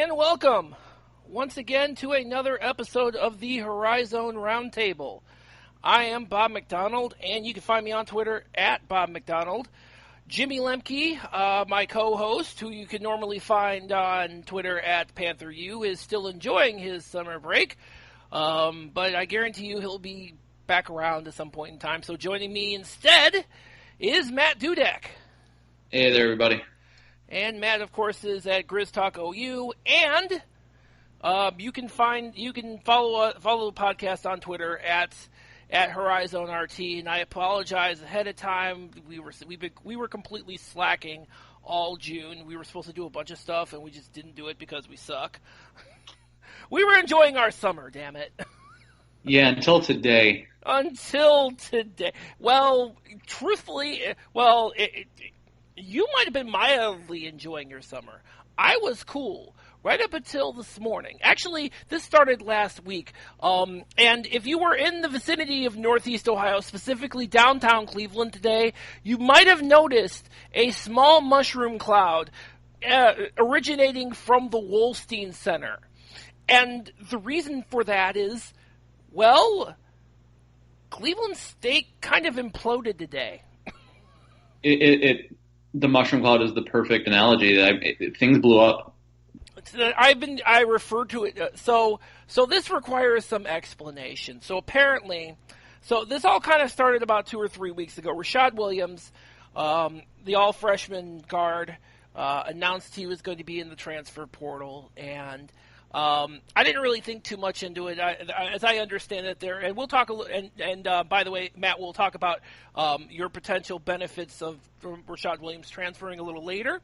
and welcome once again to another episode of the Horizon Roundtable. I am Bob McDonald, and you can find me on Twitter at Bob McDonald. Jimmy Lemke, my co-host, who you can normally find on Twitter at PantherU, is still enjoying his summer break, but I guarantee you he'll be back around at some point in time. So joining me instead is Matt Dudek. Hey there, everybody. And Matt, of course, is at GrizzTalkOU, and you can follow the podcast on Twitter at HorizonRT. And I apologize ahead of time. We were completely slacking all June. We were supposed to do a bunch of stuff, and we just didn't do it because we suck. We were enjoying our summer, damn it. Yeah, until today. Well, truthfully, you might have been mildly enjoying your summer. I was cool right up until this morning. Actually, this started last week. And if you were in the vicinity of Northeast Ohio, specifically downtown Cleveland today, you might have noticed a small mushroom cloud originating from the Wolstein Center. And the reason for that is, well, Cleveland State kind of imploded today. The mushroom cloud is the perfect analogy. Things blew up. I referred to it. So this requires some explanation. So apparently, this all kind of started about 2 or 3 weeks ago. Rashad Williams, the all-freshman guard, announced he was going to be in the transfer portal, and I didn't really think too much into it. As I understand it, and we'll talk a little. And by the way, Matt, we'll talk about your potential benefits of Rashad Williams transferring a little later.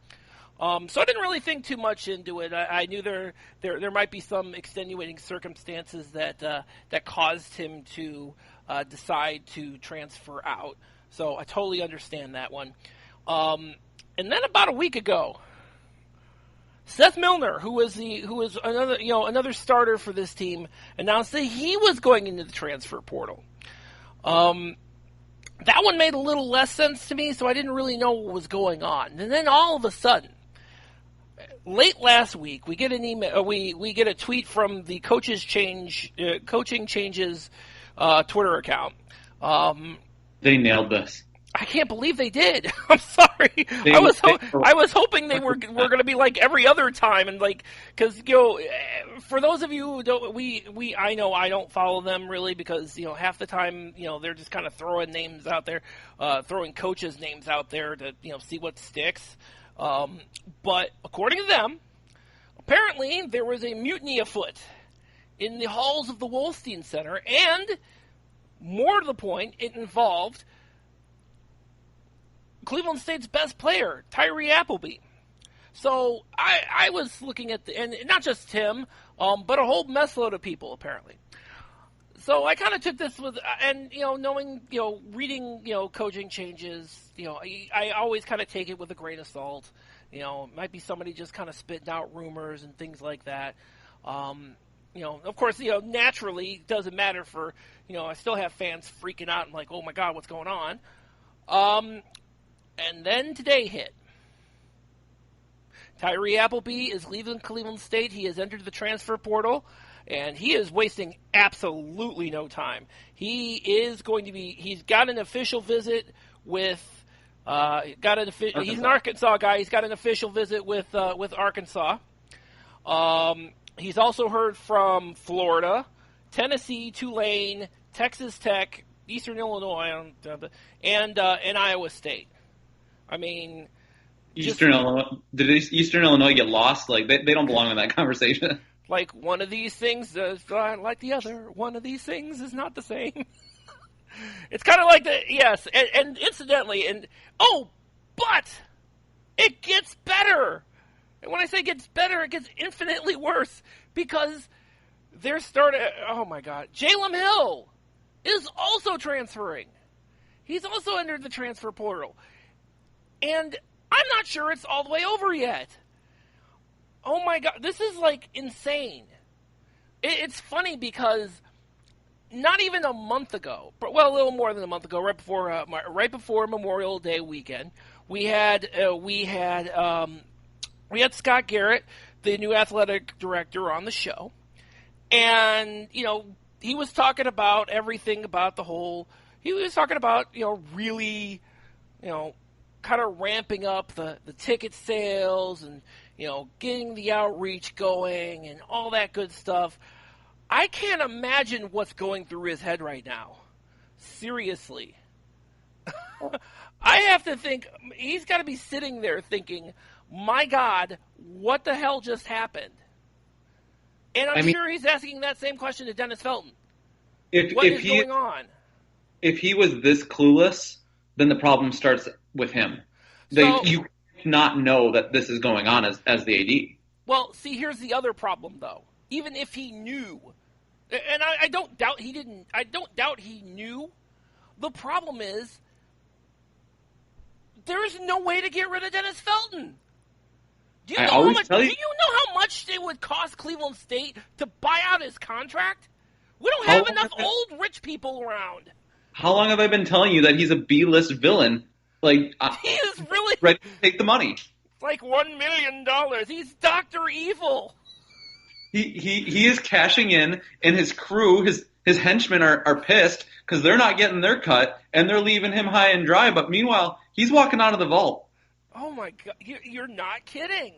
So I didn't really think too much into it. I knew there might be some extenuating circumstances that caused him to decide to transfer out. So I totally understand that one. And then about a week ago, Seth Milner, who was another starter for this team, announced that he was going into the transfer portal. That one made a little less sense to me, so I didn't really know what was going on. And then all of a sudden, late last week, we get an email. We get a tweet from the Coaching Changes Twitter account. They nailed this. I can't believe they did. I'm sorry. I was hoping they were going to be like every other time, and because for those of you who don't, I know I don't follow them really because half the time they're just kind of throwing names out there, throwing coaches' names out there to see what sticks. But according to them, apparently there was a mutiny afoot in the halls of the Wolstein Center, and more to the point, it involved Cleveland State's best player, Tyree Appleby. So I was looking at and not just him, but a whole mess load of people apparently. So I kind of took this with, and knowing, reading, Coaching Changes, I always kind of take it with a grain of salt. It might be somebody just kind of spitting out rumors and things like that. Of course, naturally it doesn't matter for, I still have fans freaking out and like, oh my God, what's going on? And then today hit. Tyree Appleby is leaving Cleveland State. He has entered the transfer portal, and he is wasting absolutely no time. He's got an official visit with, he's an Arkansas guy. He's got an official visit with Arkansas. He's also heard from Florida, Tennessee, Tulane, Texas Tech, Eastern Illinois, and Iowa State. I mean, Eastern Illinois. Did Eastern Illinois get lost? Like they don't belong in that conversation. Like one of these things is like the other. One of these things is not the same. It's kind of like yes, and incidentally, but it gets better. And when I say gets better, it gets infinitely worse because they're starting. Oh my God, Jalen Hill is also transferring. He's also entered the transfer portal. And I'm not sure it's all the way over yet. Oh my God, this is like insane. It's funny because not even a month ago, well, a little more than a month ago, right before Memorial Day weekend, we had Scott Garrett, the new athletic director, on the show, and he was talking about everything about the whole. He was talking about really, kind of ramping up the ticket sales and getting the outreach going and all that good stuff. I can't imagine what's going through his head right now. Seriously. I have to think, he's got to be sitting there thinking, my God, what the hell just happened? And I'm sure he's asking that same question to Dennis Felton. What is going on? If he was this clueless, then the problem starts with him. You cannot know that this is going on as the AD. Well, see, here's the other problem, though. Even if he knew, and I don't doubt he didn't. I don't doubt he knew. The problem is, there is no way to get rid of Dennis Felton. Do you know how much it would cost Cleveland State to buy out his contract? We don't have enough old rich people around. How long have I been telling you that he's a B-list villain? Like, he is really ready to take the money. It's like $1 million. He's Dr. Evil. He is cashing in, and his crew, his henchmen are pissed because they're not getting their cut, and they're leaving him high and dry. But meanwhile, he's walking out of the vault. Oh my God! You're not kidding.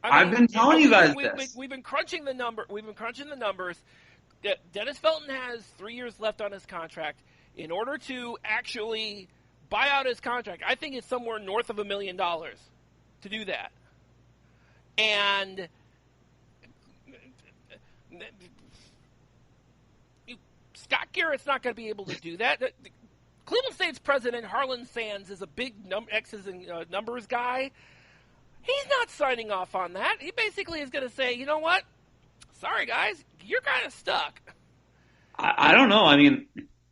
I've been telling you guys this. We've been crunching the number. We've been crunching the numbers. Dennis Felton has 3 years left on his contract. In order to actually buy out his contract, I think it's somewhere north of $1 million to do that. And Scott Garrett's not going to be able to do that. Cleveland State's president, Harlan Sands, is a big X's and numbers guy. He's not signing off on that. He basically is going to say, you know what? Sorry, guys, you're kind of stuck. I don't know.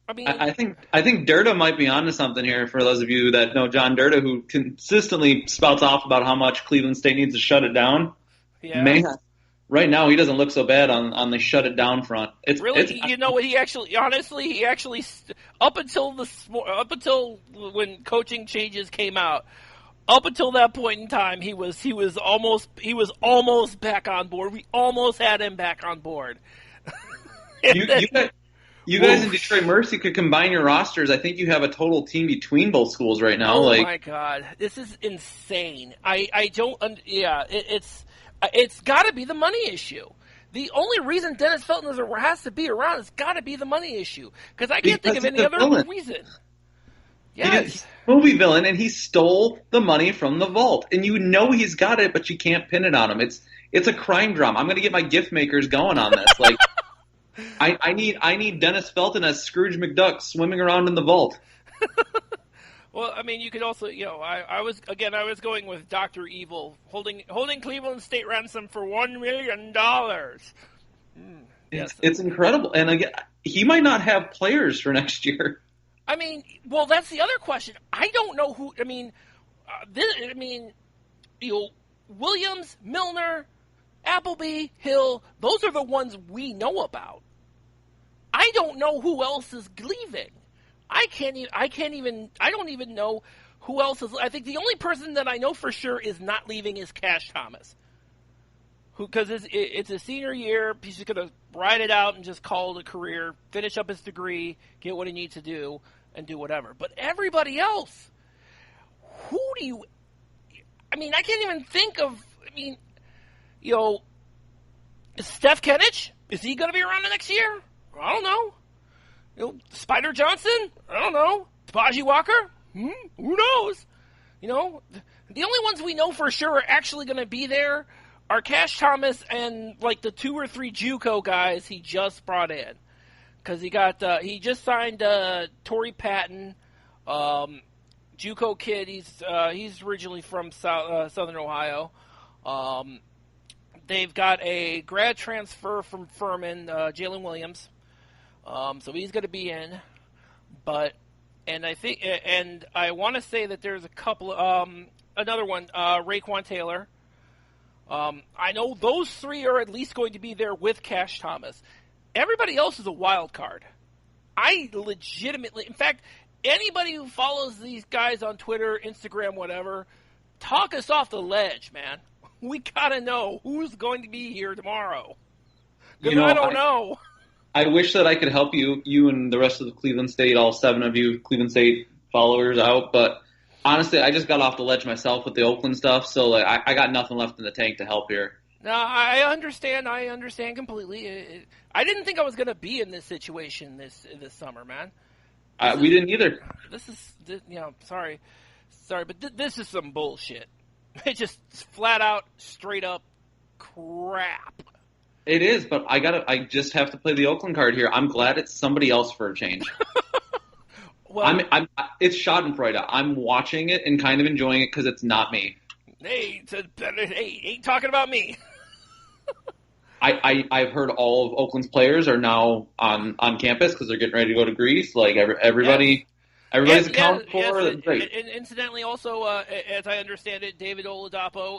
I think Durda might be onto something here. For those of you that know John Durda, who consistently spouts off about how much Cleveland State needs to shut it down. Yeah. Right now, he doesn't look so bad on the shut it down front. You know what? He actually up until when coaching changes came out, up until that point in time, he was almost back on board. We almost had him back on board. You guys in Detroit Mercy could combine your rosters. I think you have a total team between both schools right now. Oh my God, this is insane. It's got to be the money issue. The only reason Dennis Felton has to be around has got to be the money issue. Because I can't think of any other reason. Yes. He's a movie villain, and he stole the money from the vault. And you know he's got it, but you can't pin it on him. It's a crime drama. I'm going to get my gift makers going on this. Like, I need Dennis Felton as Scrooge McDuck swimming around in the vault. Well, you could also, I was going with Dr. Evil holding Cleveland State ransom for $1 million. Yes, it's incredible, and again, he might not have players for next year. Well, that's the other question. I don't know who. Williams, Milner, Appleby, Hill. Those are the ones we know about. I don't know who else is leaving. I don't even know who else is. I think the only person that I know for sure is not leaving is Cash Thomas, because it's a senior year. He's just going to ride it out and just call it a career, finish up his degree, get what he needs to do, and do whatever. But everybody else, who do you? I can't even think of. Steph Kenich, is he going to be around the next year? I don't know. Spider Johnson? I don't know. Tabaji Walker? Who knows? The only ones we know for sure are actually going to be there are Cash Thomas and like the 2 or 3 JUCO guys he just brought in. Because he just signed Torrey Patton, JUCO kid. He's originally from Southern Ohio. They've got a grad transfer from Furman, Jalen Williams. So he's going to be in, and I want to say that there's a couple, another one, Raekwon Taylor. I know those 3 are at least going to be there with Cash Thomas. Everybody else is a wild card. I legitimately, in fact, anybody who follows these guys on Twitter, Instagram, whatever, talk us off the ledge, man. We gotta know who's going to be here tomorrow. You Because know, I don't know. I wish that I could help you and the rest of the Cleveland State, all 7 of you Cleveland State followers out, but honestly, I just got off the ledge myself with the Oakland stuff, so like I got nothing left in the tank to help here. No, I understand. I understand completely. I didn't think I was going to be in this situation this summer, man. We didn't either. This is, sorry, but this is some bullshit. It's just flat out, straight up crap. It is, but I just have to play the Oakland card here. I'm glad it's somebody else for a change. Well, it's Schadenfreude. I'm watching it and kind of enjoying it because it's not me. Hey, ain't talking about me. I've heard all of Oakland's players are now on campus because they're getting ready to go to Greece. Like everybody's accounted for. Yes, great. And incidentally, also, as I understand it, David Oladapo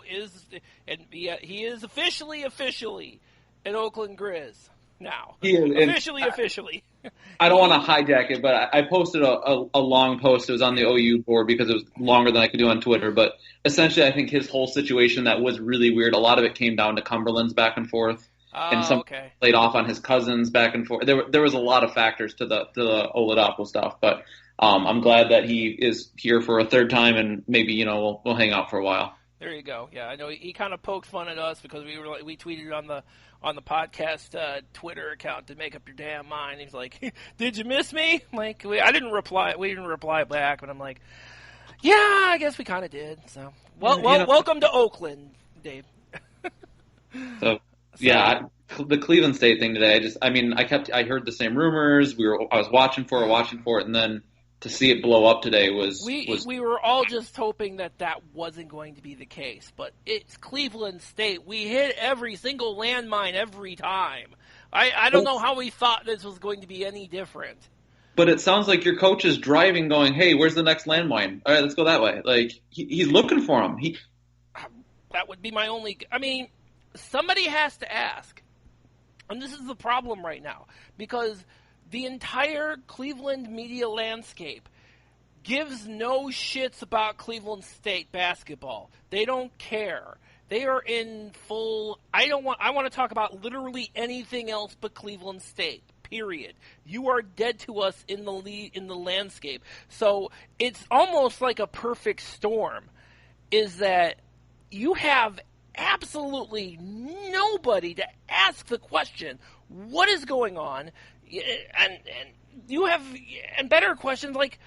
he is officially an Oakland Grizz now. He is, Officially. I don't want to hijack it, but I posted a long post. It was on the OU board because it was longer than I could do on Twitter. But essentially, I think his whole situation that was really weird. A lot of it came down to Cumberland's back and forth, and some played off on his cousins back and forth. There was a lot of factors to the Oladapo stuff, but I'm glad that he is here for a third time, and maybe we'll hang out for a while. There you go. Yeah, I know he kind of poked fun at us because we tweeted on the podcast Twitter account to make up your damn mind. He's like, "Did you miss me?" Like, I didn't reply. We didn't reply back, but I'm like, "Yeah, I guess we kind of did." So, welcome to Oakland, Dave. So, the Cleveland State thing today. I heard the same rumors. I was watching for it, and then to see it blow up today was we were all just hoping that wasn't going to be the case, but it's Cleveland State. We hit every single landmine every time. I don't know how we thought this was going to be any different. But it sounds like your coach is driving, going, "Hey, where's the next landmine? All right, let's go that way." Like he's looking for him. That would be my only. I mean, somebody has to ask, and this is the problem right now because the entire Cleveland media landscape gives no shits about Cleveland State basketball. They don't care. They are in full. I want to talk about literally anything else but Cleveland State. Period. You are dead to us in the landscape. So it's almost like a perfect storm. Is that you have absolutely nobody to ask the question, what is going on? And you have better questions like,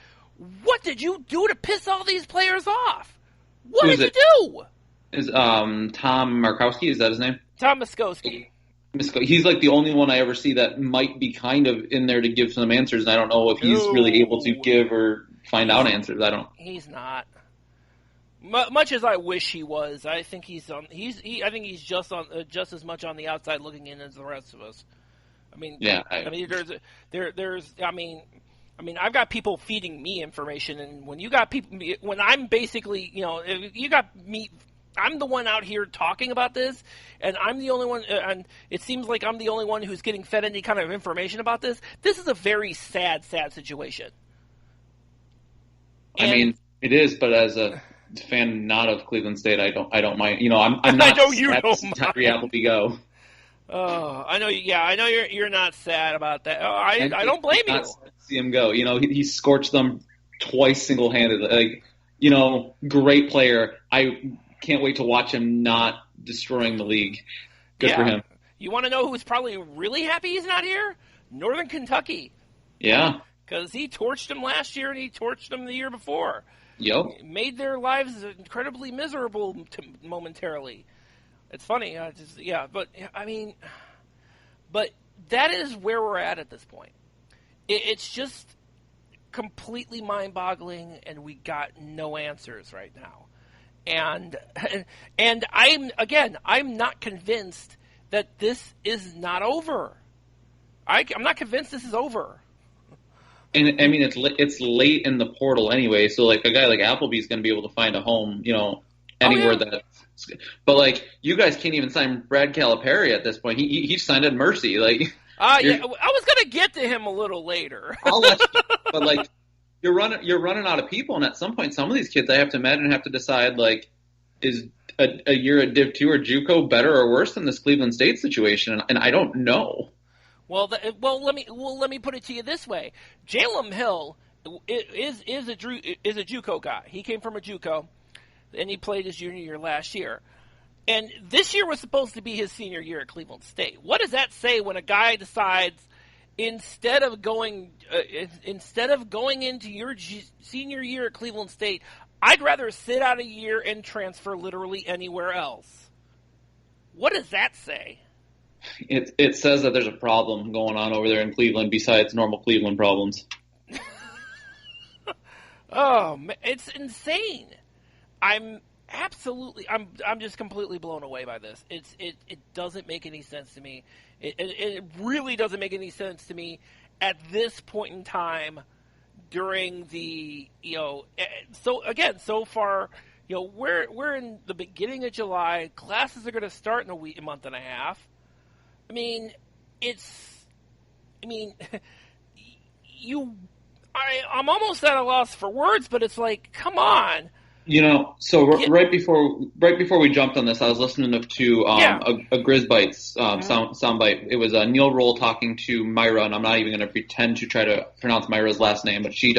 what did you do to piss all these players off? What did you do? Is Tom Markowski, is that his name? Tom Muskowski. He's like the only one I ever see that might be kind of in there to give some answers, and I don't know if he's really able to give or find out answers. He's not. Much as I wish he was, I think he's just as much on the outside looking in as the rest of us. I mean, yeah. I've got people feeding me information, and when I'm basically, if you got me, I'm the one out here talking about this, and I'm the only one, and it seems like I'm the only one who's getting fed any kind of information about this. This is a very sad situation. It is, but as a fan not of Cleveland State, I don't mind. I'm not. I know you don't mind. Appleby go. Oh, I know. Yeah, I know you're not sad about that. Oh, I don't blame you. See him go. He scorched them twice single-handedly. Great player. I can't wait to watch him not destroying the league. Good for him. You want to know who's probably really happy he's not here? Northern Kentucky. Yeah. Because he torched them last year and he torched them the year before. Yep. Made their lives incredibly miserable momentarily. It's funny, but that is where we're at this point. It's just completely mind-boggling, and we got no answers right now. And I'm not convinced that this is not over. I'm not convinced this is over. And it's late in the portal anyway, so like a guy like Appleby's going to be able to find a home, anywhere that. But you guys can't even sign Brad Calipari at this point. He signed at Mercy. I was going to get to him a little later. I'll let you, but you're running out of people, and at some point, some of these kids I have to imagine have to decide is a year at Div 2 or JUCO better or worse than this Cleveland State situation? And I don't know. Well, let me put it to you this way: Jalen Hill is a JUCO guy. He came from a JUCO, and he played his junior year last year. And this year was supposed to be his senior year at Cleveland State. What does that say when a guy decides instead of going into your senior year at Cleveland State, I'd rather sit out a year and transfer literally anywhere else? What does that say? It says that there's a problem going on over there in Cleveland besides normal Cleveland problems. Oh, it's insane. I'm just completely blown away by this. It doesn't make any sense to me. It really doesn't make any sense to me at this point in time during the, so far, we're in the beginning of July. Classes are going to start in a month and a half. I'm almost at a loss for words, but it's like, come on. Right before we jumped on this, I was listening to a Grizz Bites soundbite. It was Neil Roll talking to Myra, and I'm not even going to pretend to try to pronounce Myra's last name, but she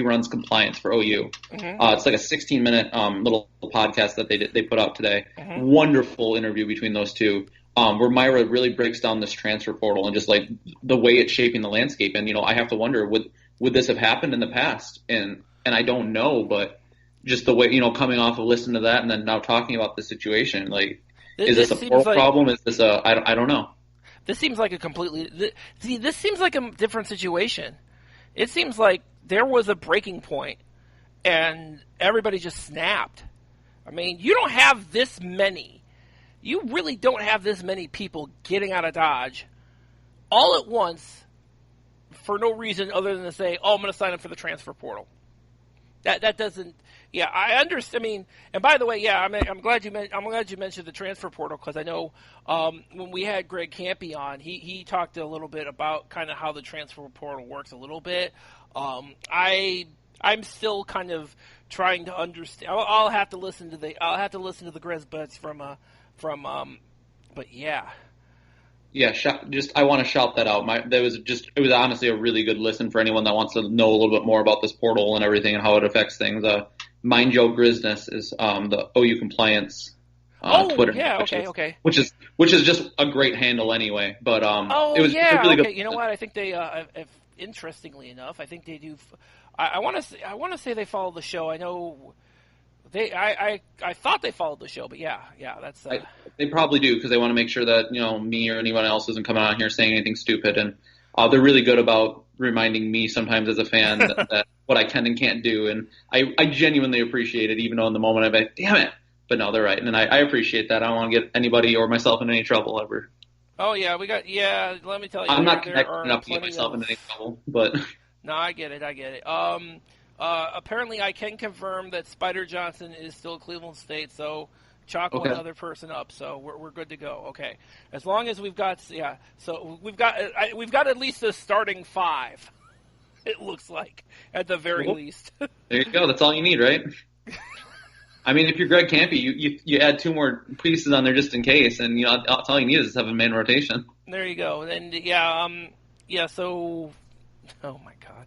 runs compliance for OU. Mm-hmm. It's like a 16-minute little podcast that they put out today. Mm-hmm. Wonderful interview between those two, where Myra really breaks down this transfer portal and just like the way it's shaping the landscape. And I have to wonder, would this have happened in the past? And I don't know, but just the way, coming off of listening to that and then now talking about the situation, like, is this a portal problem? Is this I don't know. This seems like this seems like a different situation. It seems like there was a breaking point and everybody just snapped. You don't have this many. You really don't have this many people getting out of Dodge all at once for no reason other than to say, "Oh, I'm going to sign up for the transfer portal." That doesn't. Yeah, I understand. And by the way, I'm glad you mentioned the transfer portal, because I know when we had Greg Campy on, he talked a little bit about kind of how the transfer portal works a little bit. I'm still kind of trying to understand. I'll have to listen to the Grizz Butts but yeah. Yeah, I want to shout that out. It was honestly a really good listen for anyone that wants to know a little bit more about this portal and everything and how it affects things. Mind Joe Grizness is the OU compliance Twitter. Yeah, okay. Which is just a great handle anyway. But it was yeah, really good. You know what? I think they, interestingly enough, I think they do. I want to say they follow the show. I know. I thought they followed the show, but yeah, that's. They probably do, because they want to make sure that me or anyone else isn't coming on here saying anything stupid, and they're really good about reminding me sometimes as a fan that what I can and can't do, and I genuinely appreciate it, even though in the moment I'm like, damn it, but no, they're right, and I appreciate that. I don't want to get anybody or myself in any trouble ever. Oh yeah, let me tell you, I'm not connected enough to get myself in any trouble, but. No, I get it. Apparently, I can confirm that Spider Johnson is still at Cleveland State, so chalk one other person up. So we're good to go. Okay, as long as we've got we've got at least a starting 5. It looks like, at the very least. There you go. That's all you need, right? If you're Greg Campy, you add 2 more pieces on there just in case, and that's all you need is a 7-man rotation. There you go. And So, oh my God.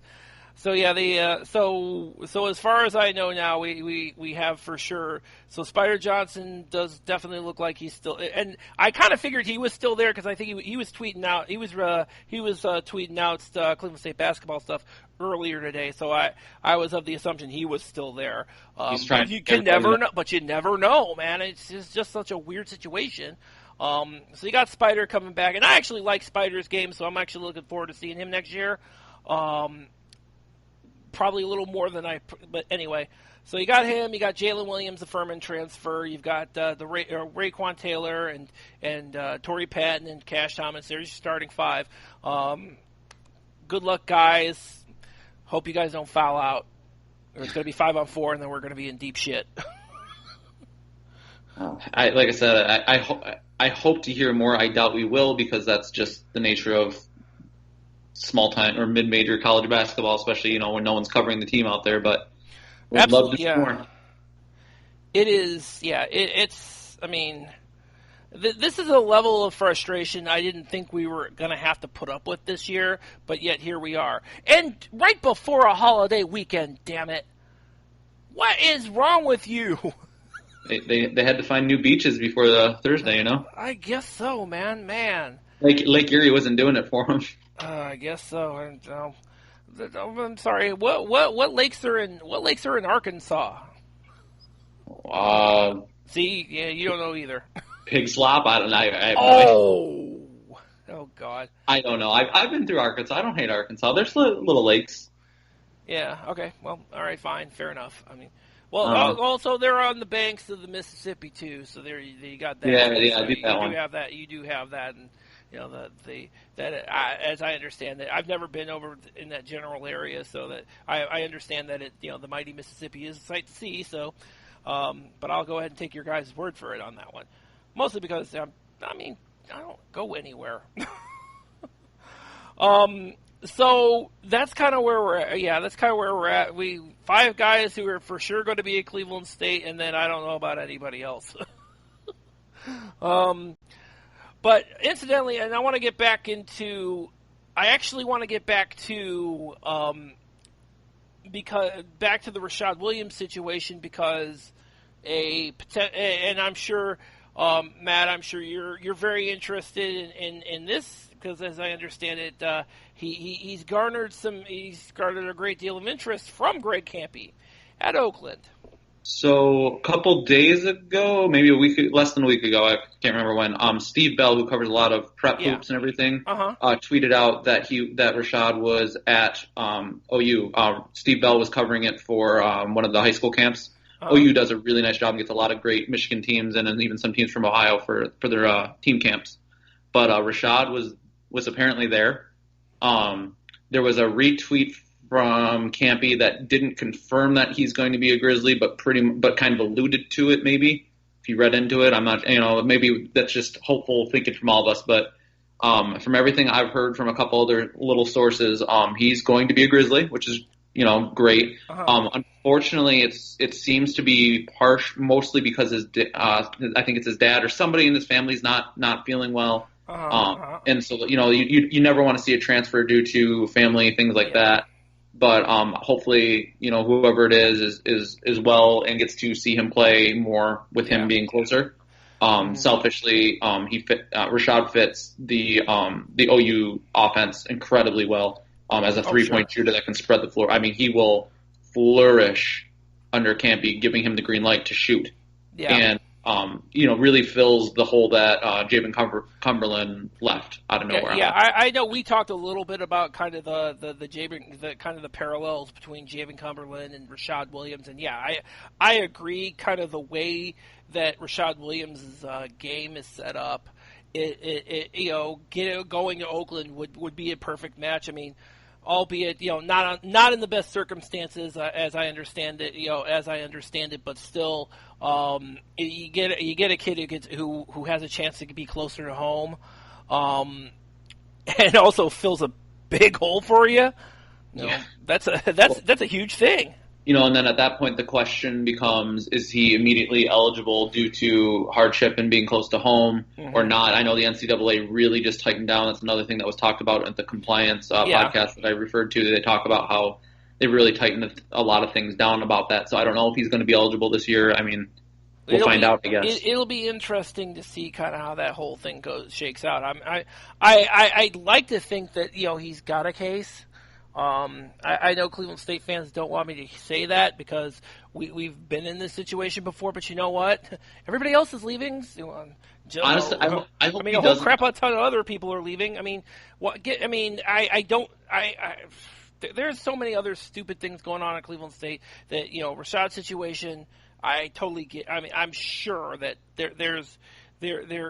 So yeah, so as far as I know now, we have for sure. So Spider Johnson does definitely look like he's still, and I kind of figured he was still there, because I think he was tweeting out. He was tweeting out Cleveland State basketball stuff earlier today. So I was of the assumption he was still there. He's trying. You can never know, but you never know, man. It's just such a weird situation. So you got Spider coming back, and I actually like Spider's game, so I'm actually looking forward to seeing him next year. Probably a little more than but anyway. So you got him, you got Jalen Williams, the Furman transfer, you've got Raekwon Taylor and Torrey Patton and Cash Thomas. There's your starting 5. Good luck, guys. Hope you guys don't foul out, or it's going to be 5-on-4, and then we're going to be in deep shit. Like I said, I hope to hear more. I doubt we will, because that's just the nature of small-time or mid-major college basketball, especially when no one's covering the team out there. But we'd love to see more. It is, yeah. It's. I mean, this is a level of frustration I didn't think we were going to have to put up with this year, but yet here we are. And right before a holiday weekend, damn it. What is wrong with you? They had to find new beaches before the Thursday, you know? I guess so, man. Lake Erie wasn't doing it for them. I guess so. And, I'm sorry. What lakes are in Arkansas? See, yeah, you don't know either. Pig slop? I don't know. I have no idea. Oh God. I don't know. I've been through Arkansas. I don't hate Arkansas. There's little lakes. Yeah. Okay. Well. All right. Fine. Fair enough. I mean, well, also they're on the banks of the Mississippi too, so there you got that. Yeah. So I did that one. You do have that, and you know as I understand it, I've never been over in that general area, so that I understand that the mighty Mississippi is a sight to see. So, but I'll go ahead and take your guys' word for it on that one, mostly because I mean I don't go anywhere. So that's kind of where we're at. Yeah, that's kind of where we're at. We 5 guys who are for sure going to be at Cleveland State, and then I don't know about anybody else. But incidentally, and I want to get back into. I actually want to get back to back to the Rashad Williams situation because and I'm sure Matt, I'm sure you're very interested in this because as I understand it, he's garnered a great deal of interest from Greg Campy at Oakland. So a couple days ago, maybe less than a week ago, I can't remember when. Steve Bell, who covers a lot of prep hoops and everything, tweeted out that Rashad was at OU. Steve Bell was covering it for one of the high school camps. OU does a really nice job and gets a lot of great Michigan teams and even some teams from Ohio for their team camps. But Rashad was apparently there. There was a retweet from Campy that didn't confirm that he's going to be a Grizzly, but kind of alluded to it. Maybe if you read into it, I'm not. Maybe that's just hopeful thinking from all of us. But from everything I've heard from a couple other little sources, he's going to be a Grizzly, which is great. Unfortunately, it seems to be mostly because I think it's his dad or somebody in his family's not feeling well. And so you never want to see a transfer due to family things like that. But hopefully whoever it is well and gets to see him play more with him being closer. Selfishly, Rashad fits the OU offense incredibly well as a 3-point shooter that can spread the floor. I mean, he will flourish under Campy, giving him the green light to shoot. Yeah. And really fills the hole that Javen Cumberland left out of nowhere. Yeah, I know we talked a little bit about kind of the parallels between Javen Cumberland and Rashad Williams, and I agree. Kind of the way that Rashad Williams' game is set up, going to Oakland would be a perfect match. I mean, albeit not in the best circumstances as I understand it, but still you get a kid who has a chance to be closer to home, and also fills a big hole for you. That's a huge thing. And then at that point the question becomes: is he immediately eligible due to hardship and being close to home, or not? I know the NCAA really just tightened down. That's another thing that was talked about at the compliance podcast that I referred to. They talk about how they really tightened a lot of things down about that. So I don't know if he's going to be eligible this year. I mean, we'll find out, I guess. It'll be interesting to see kind of how that whole thing shakes out. I'd like to think that he's got a case. I know Cleveland State fans don't want me to say that because we've been in this situation before, but you know what? Everybody else is leaving. Honestly, I hope a whole crap a ton of other people are leaving. I mean, there's so many other stupid things going on at Cleveland State that Rashad's situation. I totally get. I mean, I'm sure that there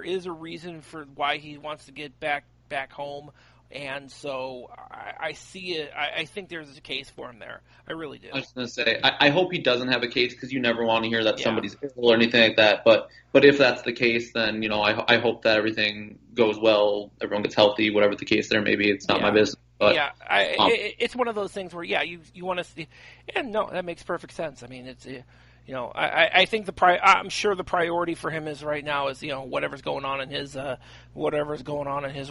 is a reason for why he wants to get back home. And so I see it. I think there's a case for him there. I really do. I was going to say, I hope he doesn't have a case because you never want to hear that somebody's ill or anything like that. But if that's the case, then I hope that everything goes well, everyone gets healthy, whatever the case there may be. It's not my business. But, it's one of those things where you want to see. And no, that makes perfect sense. I mean, I think I'm sure the priority for him is right now is whatever's going on in his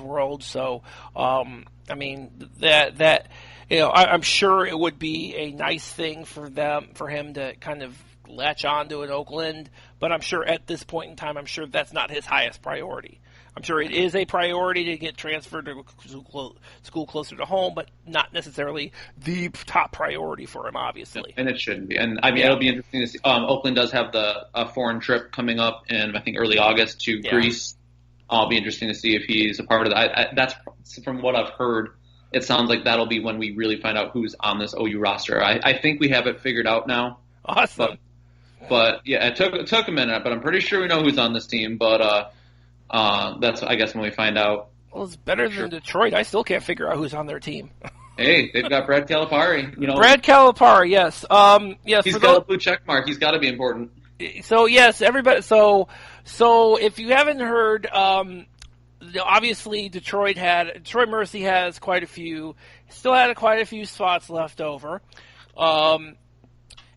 world. So I mean that I'm sure it would be a nice thing for him to kind of latch on to in Oakland, but I'm sure at this point in time, I'm sure that's not his highest priority. I'm sure it is a priority to get transferred to a school closer to home, but not necessarily the top priority for him, obviously. And it shouldn't be. And I mean, It'll be interesting to see. Oakland does have a foreign trip coming up in, I think, early August to Greece. It'll be interesting to see if he's a part of that. That's from what I've heard. It sounds like that'll be when we really find out who's on this OU roster. I think we have it figured out now. Awesome. But yeah, it took a minute, but I'm pretty sure we know who's on this team. But that's, I guess, when we find out. Well, it's better than Detroit. I still can't figure out who's on their team. Hey, they've got Brad Calipari. Brad Calipari, yes. Yes. He's got a blue check mark. He's got to be important. So yes, everybody. So if you haven't heard, obviously Detroit Mercy has quite a few. Still had quite a few spots left over.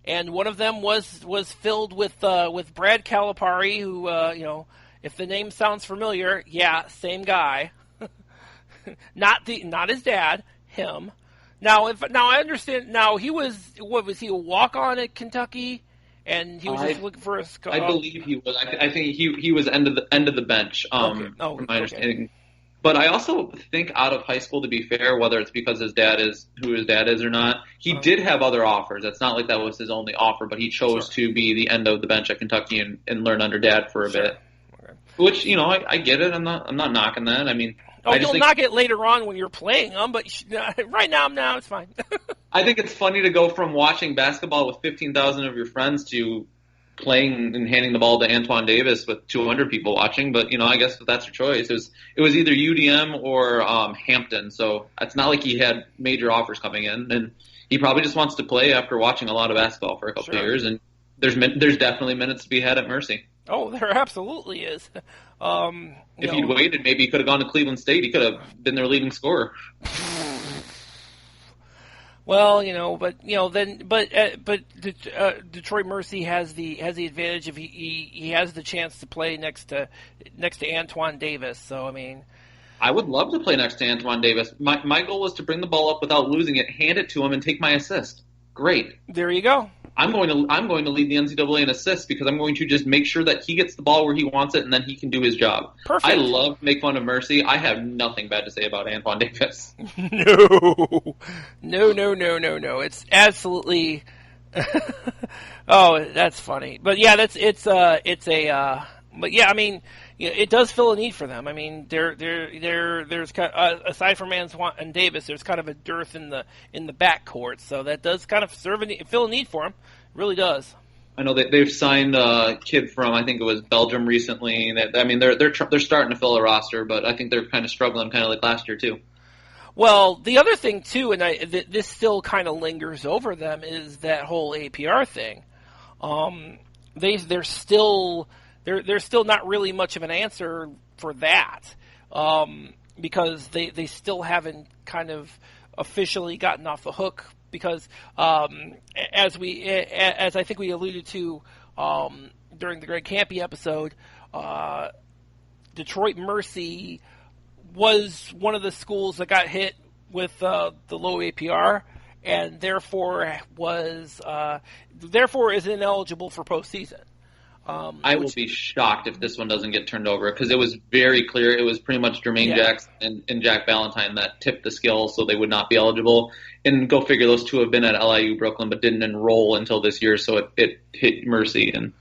And one of them was filled with Brad Calipari, who if the name sounds familiar, yeah, same guy. not his dad, him. Now I understand. Now he was he a walk on at Kentucky, and he was just looking for a. I believe he was. I think he was end of the bench. From my understanding. But I also think out of high school, to be fair, whether it's because his dad is who his dad is or not, he did have other offers. It's not like that was his only offer, but he chose to be the end of the bench at Kentucky and learn under dad for a bit. Okay. Which, I get it. I'm not knocking that. I mean, you'll knock it later on when you're playing them, but right now it's fine. I think it's funny to go from watching basketball with 15,000 of your friends to playing and handing the ball to Antoine Davis with 200 people watching, but I guess that's your choice. It was either UDM or Hampton, so it's not like he had major offers coming in, and he probably just wants to play after watching a lot of basketball for a couple of years. And there's definitely minutes to be had at Mercy. Oh, there absolutely is. If he'd waited, maybe he could have gone to Cleveland State. He could have been their leading scorer. Well, but Detroit Mercy has the advantage of he has the chance to play next to Antoine Davis. So I mean, I would love to play next to Antoine Davis. My goal was to bring the ball up without losing it, hand it to him, and take my assist. Great. There you go. I'm going to lead the NCAA in assists because I'm going to just make sure that he gets the ball where he wants it, and then he can do his job. Perfect. I love to make fun of Mercy. I have nothing bad to say about Antoine Davis. No. It's absolutely. Oh, that's funny. But yeah, but yeah, I mean, it does fill a need for them. I mean, there's kind of, aside from Antoine and Davis, there's kind of a dearth in the backcourt, so that does kind of fill a need for them. It really does. I know they've signed a kid from, I think it was Belgium recently. They're starting to fill a roster, but I think they're kind of struggling, kind of like last year too. Well, the other thing too, and this still kind of lingers over them, is that whole APR thing. There's still not really much of an answer for that, because they still haven't kind of officially gotten off the hook, because as I think we alluded to during the Greg Campy episode, Detroit Mercy was one of the schools that got hit with the low APR, and therefore is ineligible for postseason. I will be shocked if this one doesn't get turned over, because it was very clear. It was pretty much Jermaine Jackson and Jack Valentine that tipped the scale, so they would not be eligible. And go figure, those two have been at LIU Brooklyn but didn't enroll until this year, so it hit Mercy. And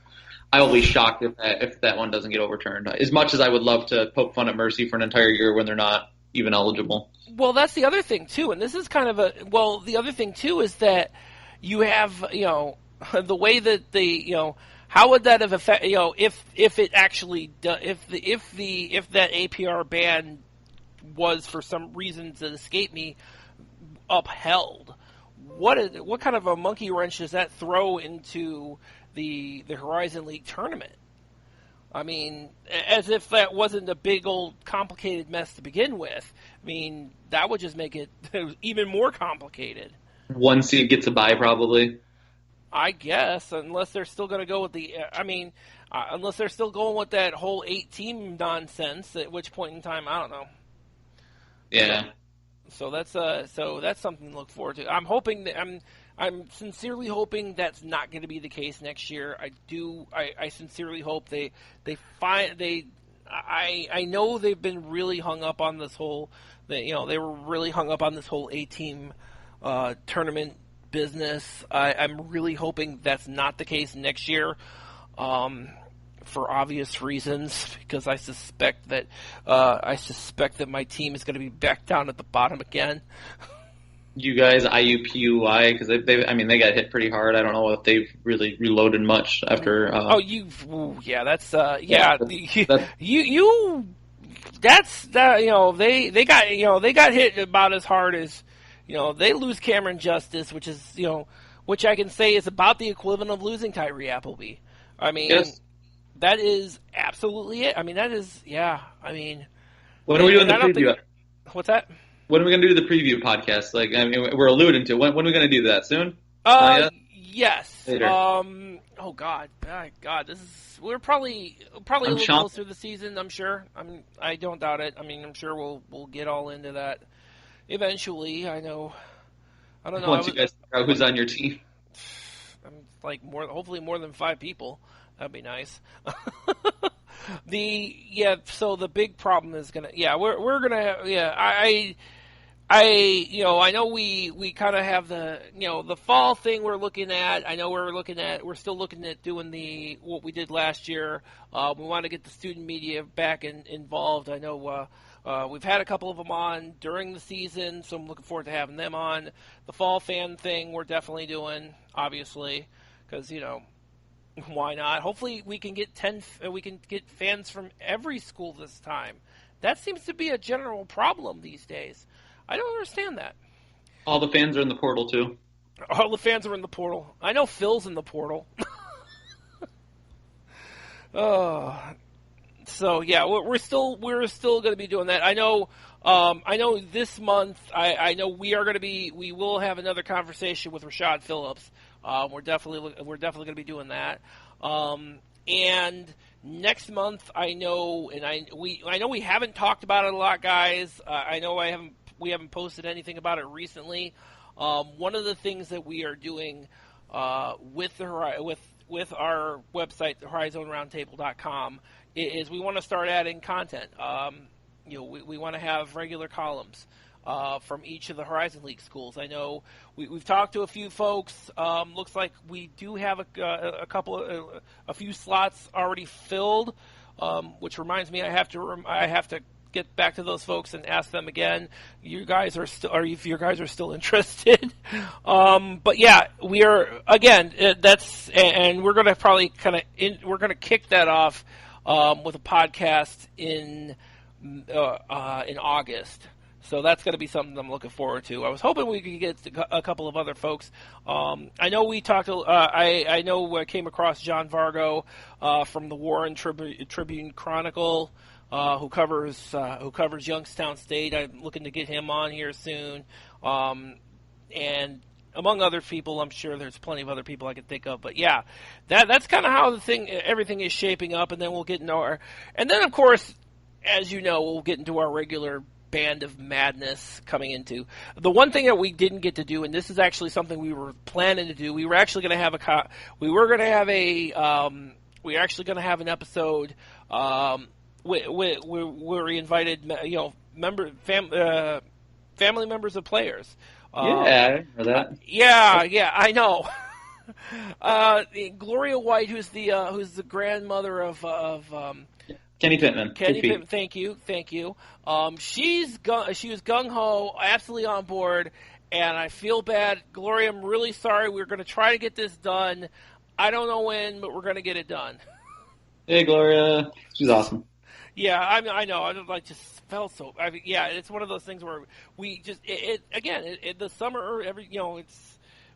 I will be shocked if that one doesn't get overturned. As much as I would love to poke fun at Mercy for an entire year when they're not even eligible. Well, that's the other thing too, and this is kind of the other thing too is that you have the way that how would that have affected, if it actually if that APR ban was, for some reasons that escape me, upheld? What kind of a monkey wrench does that throw into the Horizon League tournament? I mean, as if that wasn't a big old complicated mess to begin with. I mean, that would just make it even more complicated. One seed gets a bye, probably. I guess, unless they're still going to go with unless they're still going with that whole 8-team nonsense. At which point in time, I don't know. Yeah. So that's something to look forward to. I'm sincerely hoping that's not going to be the case next year. I sincerely hope I know they've been really hung up on this whole they were really hung up on this whole 8-team tournament business. I'm really hoping that's not the case next year, for obvious reasons, because I suspect that my team is going to be back down at the bottom again. You guys, IUPUI, because they got hit pretty hard. I don't know if they've really reloaded much after. That's they got hit about as hard as they lose Cameron Justice, which I can say is about the equivalent of losing Tyree Appleby. I mean, yes. That is absolutely it. I mean, that is I mean, when are we doing the preview? What's that? When are we going to do the preview podcast? We're alluding to when are we going to do that? Soon? Yes. Later. Oh God, we're probably a little closer to the season. I'm sure. I don't doubt it. I mean, I'm sure we'll get all into that eventually. I know. I don't know. Once you guys figure out who's on your team. I'm hopefully more than 5 people. That'd be nice. So the big problem is we're gonna I know we kind of have the fall thing we're looking at. I know we're still looking at doing what we did last year. We want to get the student media back involved. I know we've had a couple of them on during the season, so I'm looking forward to having them on. The fall fan thing we're definitely doing, obviously, because why not? Hopefully we can get fans from every school this time. That seems to be a general problem these days. I don't understand that. All the fans are in the portal too. All the fans are in the portal. I know Phil's in the portal. So yeah, we're still going to be doing that. I know this month. I know we will have another conversation with Rashad Phillips. We're definitely going to be doing that. And next month, I know we haven't talked about it a lot, guys. I know we haven't posted anything about it recently. One of the things that we are doing with our website, horizonroundtable.com, is we want to start adding content. We want to have regular columns from each of the Horizon League schools. I know we've talked to a few folks. Looks like we do have a few slots already filled, which reminds me I have to get back to those folks and ask them again. If you guys are still interested. But yeah, we are again. And we're going to probably we're going to kick that off with a podcast in August. So that's going to be something I'm looking forward to. I was hoping we could get a couple of other folks. I know we talked. I know I came across John Vargo from the Warren Tribune Chronicle, who covers Youngstown State. I'm looking to get him on here soon. And among other people, I'm sure there's plenty of other people I can think of. But yeah, that's kind of how everything is shaping up. And then we'll get into and then of course, as you know, we'll get into our regular band of madness coming into. The one thing that we didn't get to do, and this is actually something we were planning to do, we were actually going to have an episode where we invited family members of players. Yeah, I remember that. Yeah, I know. Gloria White, who's the grandmother of Kenny Pittman. Kenny Pittman, thank you. She was gung ho, absolutely on board, and I feel bad. Gloria, I'm really sorry. We're going to try to get this done. I don't know when, but we're going to get it done. Hey, Gloria, she's awesome. Yeah, I know. I just felt so. It's one of those things where we just the summer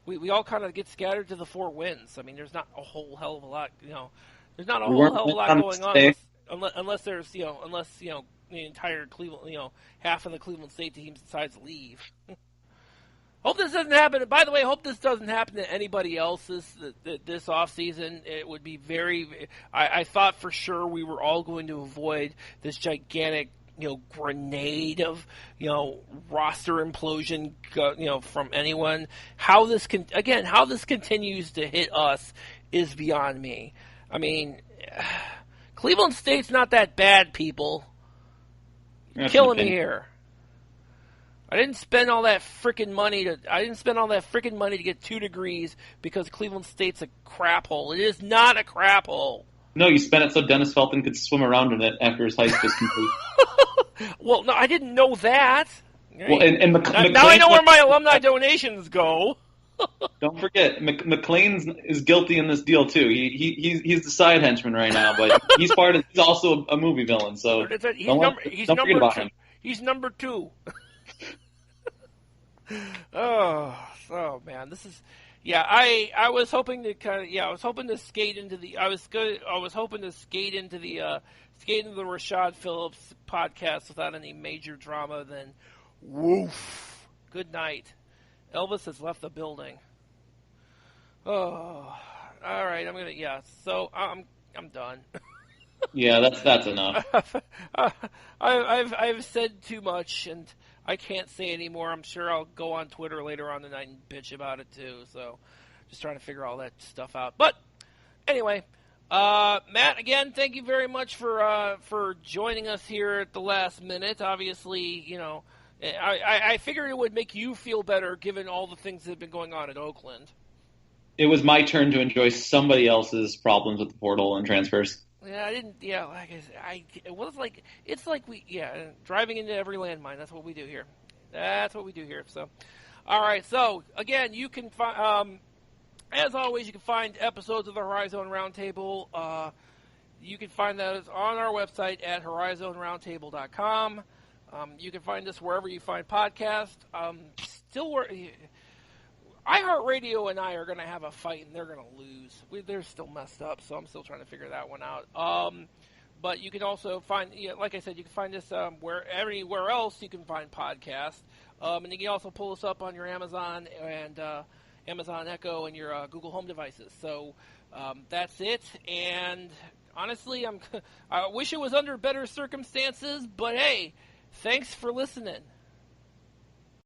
we all kind of get scattered to the 4 winds. I mean, there's not a whole hell of a lot. There's not a whole hell of a lot going on. Unless there's the entire Cleveland, half of the Cleveland State teams decides to leave. Hope this doesn't happen. By the way, hope this doesn't happen to anybody else this off season. It would be very. I thought for sure we were all going to avoid this gigantic, grenade of, roster implosion, from anyone. How this continues to hit us is beyond me. I mean, Cleveland State's not that bad, people. You're killing me here. I didn't spend all that freaking money to get 2 degrees because Cleveland State's a crap hole. It is not a crap hole. No, you spent it so Dennis Felton could swim around in it after his hike was complete. Well, no, I didn't know that. Well, and now I know where my alumni donations go. Don't forget, McLean is guilty in this deal too. He's the side henchman right now, but he's also a movie villain. So don't forget about him. He's number 2. Oh man, this is. Yeah, I was hoping to skate into the Rashad Phillips podcast without any major drama. Then, woof. Good night. Elvis has left the building. Oh, all right. So I'm done. Yeah, that's enough. I've said too much, and I can't say anymore. I'm sure I'll go on Twitter later on tonight and bitch about it too. So, just trying to figure all that stuff out. But anyway, Matt, again, thank you very much for joining us here at the last minute. Obviously, I figured it would make you feel better given all the things that have been going on in Oakland. It was my turn to enjoy somebody else's problems with the portal and transfers. Yeah, I didn't. Yeah, like it was like it's like driving into every landmine. That's what we do here. So, all right. So again, you can find, as always, you can find episodes of the Horizon Roundtable. You can find those on our website at horizonroundtable.com. You can find us wherever you find podcasts. iHeartRadio and I are going to have a fight, and they're going to lose. They're still messed up, so I'm still trying to figure that one out. But you can also find, like I said, you can find us anywhere else you can find podcasts. And you can also pull us up on your Amazon and Amazon Echo and your Google Home devices. So that's it. And honestly, I wish it was under better circumstances, but hey, thanks for listening.